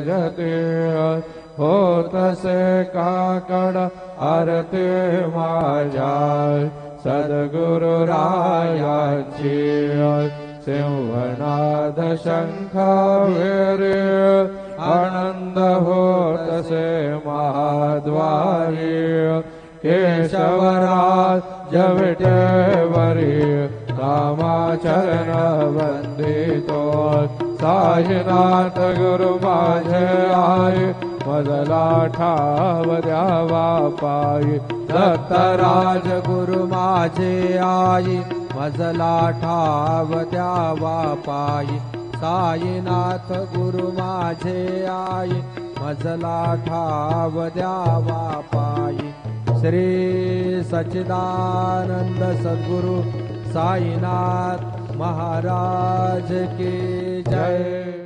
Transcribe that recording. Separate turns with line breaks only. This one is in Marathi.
सजते होतसे काकड आरती माझ्या सद्गुरुरायाची सिंहनाद शंख वेरे आनंद होतसे महाद्वारी केशवराज विठेवरी रामाचरण वंदितो साईनाथ गुरु माझे आई मजला ठाव द्यावा पायी दत्तराज गुरु माझे आई मजला ठाव द्यावा पायी साईनाथ गुरु माझे आई मजला ठाव द्यावा पायी श्री सच्चिदानंद सद्गुरु साईनाथ महाराज की जय।